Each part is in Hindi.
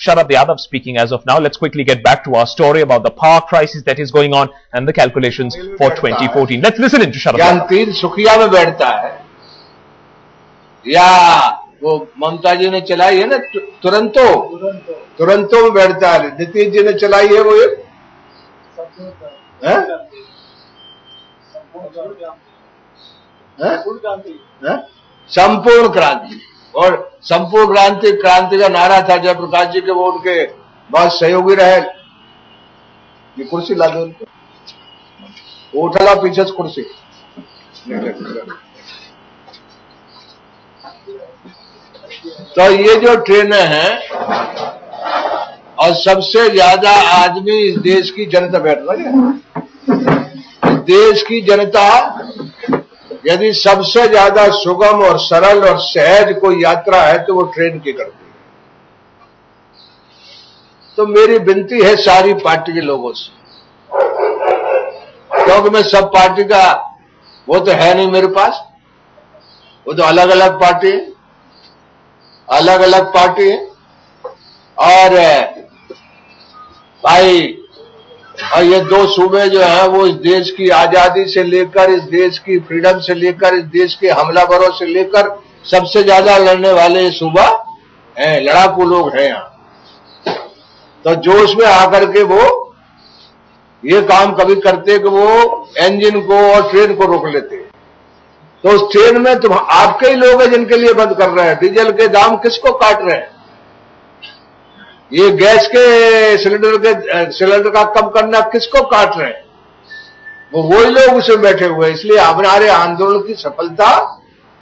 Sharad Yadav speaking as of now. Let's quickly get back to our story about the power crisis that is going on and the calculations for 2014. Let's listen in to Sharad Yadav. तीन सुखिया में बैठता है या वो ममता जी ने चलाई है ना तुरंतो में बैठता है, नीतीश जी ने चलाई है वो एक संपूर्ण क्रांति। और संपूर्ण क्रांति का नारा था जयप्रकाश जी के, वो उनके बहुत सहयोगी रहे। ये कुर्सी ला दो उनको, उठला पीछे से कुर्सी। तो ये जो ट्रेनें हैं और सबसे ज्यादा आदमी इस देश की जनता बैठ रही है। देश की जनता यदि सबसे ज्यादा सुगम और सरल और सहज कोई यात्रा है तो वो ट्रेन की करती है। तो मेरी विनती है सारी पार्टी के लोगों से, क्योंकि मैं सब पार्टी का वो तो है नहीं मेरे पास, वो तो अलग अलग पार्टी है, और भाई और ये दो सूबे जो है वो इस देश की आजादी से लेकर, इस देश की फ्रीडम से लेकर, इस देश के हमलावरों से लेकर सबसे ज्यादा लड़ने वाले ये सूबा हैं, लड़ाकू लोग हैं यहाँ। तो जोश में आकर के वो ये काम कभी करते कि वो इंजन को और ट्रेन को रोक लेते। तो उस ट्रेन में तुम आपके ही लोग हैं जिनके लिए बंद कर रहे हैं। डीजल के दाम किसको काट रहे हैं? ये गैस के सिलेंडर का कम करना किसको काट रहे हैं? वो वही लोग उसमें बैठे हुए हैं। इसलिए हमारे आंदोलन की सफलता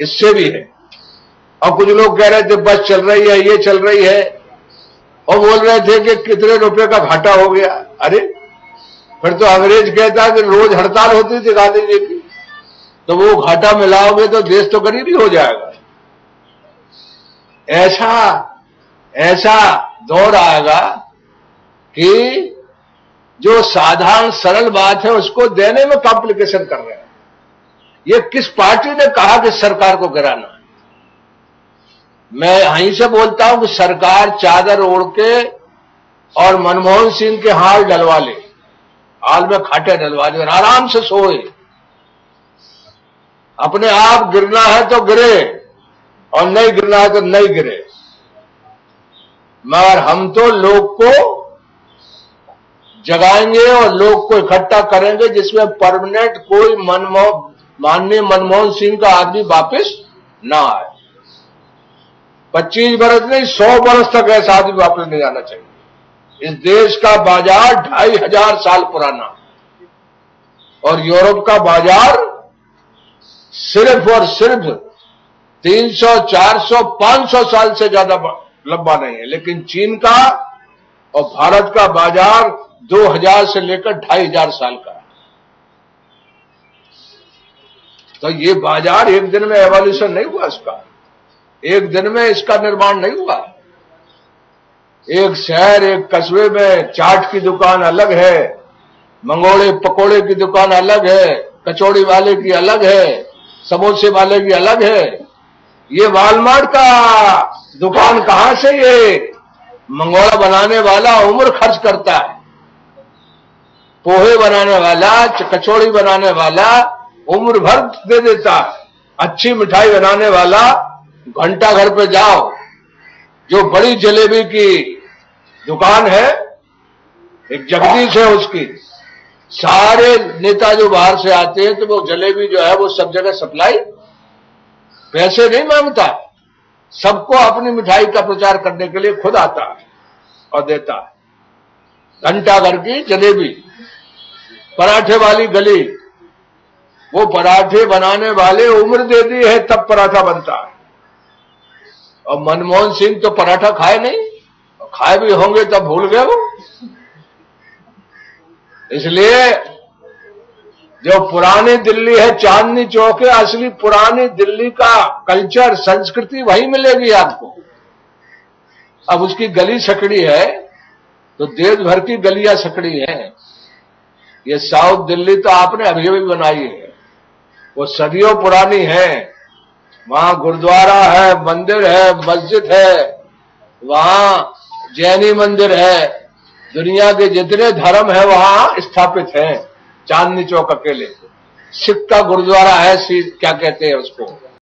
इससे भी है। और कुछ लोग कह रहे थे बस चल रही है, ये चल रही है, और बोल रहे थे कि कितने रुपए का घाटा हो गया। अरे फिर तो अंग्रेज कहता कि रोज हड़ताल होती थी गांधी जी की, तो वो घाटा मिलाओगे तो देश तो गरीब ही हो जाएगा। ऐसा दौर आएगा कि जो साधारण सरल बात है उसको देने में कॉम्प्लिकेशन कर रहे हैं। ये किस पार्टी ने कहा कि सरकार को गिराना है? मैं यहीं से बोलता हूं कि सरकार चादर ओढ़ के और मनमोहन सिंह के हाल डलवा ले, हाल में खाटे डलवा ले और आराम से सोए। अपने आप गिरना है तो गिरे और नहीं गिरना है तो नहीं गिरे, मगर हम तो लोग को जगाएंगे और लोग को इकट्ठा करेंगे जिसमें परमानेंट कोई माननीय मनमोहन सिंह का आदमी वापस ना आए। 25 बरस नहीं 100 बरस तक ऐसा आदमी वापस नहीं आना चाहिए। इस देश का बाजार 2500 साल पुराना और यूरोप का बाजार सिर्फ और सिर्फ 300, 400, 500 साल से ज्यादा लंबा नहीं है। लेकिन चीन का और भारत का बाजार 2000 से लेकर 2500 साल का है। तो ये बाजार एक दिन में एवोल्यूशन नहीं हुआ, इसका एक दिन में इसका निर्माण नहीं हुआ। एक शहर, एक कस्बे में चाट की दुकान अलग है, मंगोड़े पकोड़े की दुकान अलग है, कचौड़ी वाले की अलग है, समोसे वाले की अलग है। ये वालमार्ट का दुकान कहां से ये मंगोड़ा बनाने वाला उम्र खर्च करता है, पोहे बनाने वाला, कचौड़ी बनाने वाला उम्र भर दे देता है। अच्छी मिठाई बनाने वाला घंटा घर पे जाओ, जो बड़ी जलेबी की दुकान है, एक जगदीश है उसकी, सारे नेता जो बाहर से आते हैं तो वो जलेबी जो है वो सब जगह सप्लाई, पैसे नहीं मांगता, सबको अपनी मिठाई का प्रचार करने के लिए खुद आता है और देता है। घंटा घर की जलेबी, पराठे वाली गली, वो पराठे बनाने वाले उम्र दे दी है तब पराठा बनता है। और मनमोहन सिंह तो पराठा खाए नहीं, खाए भी होंगे तब भूल गए वो। इसलिए जो पुरानी दिल्ली है, चांदनी चौक है, असली पुरानी दिल्ली का कल्चर, संस्कृति वही मिलेगी आपको। अब उसकी गली सकड़ी है तो देश भर की गलियां सकड़ी हैं। ये साउथ दिल्ली तो आपने अभी अभी बनाई है, वो सदियों पुरानी है। वहां गुरुद्वारा है, मंदिर है, मस्जिद है, वहां जैनी मंदिर है, दुनिया के जितने धर्म है वहां स्थापित हैं। चांदनी चौक अकेले। सिख का गुरुद्वारा है, क्या कहते हैं उसको,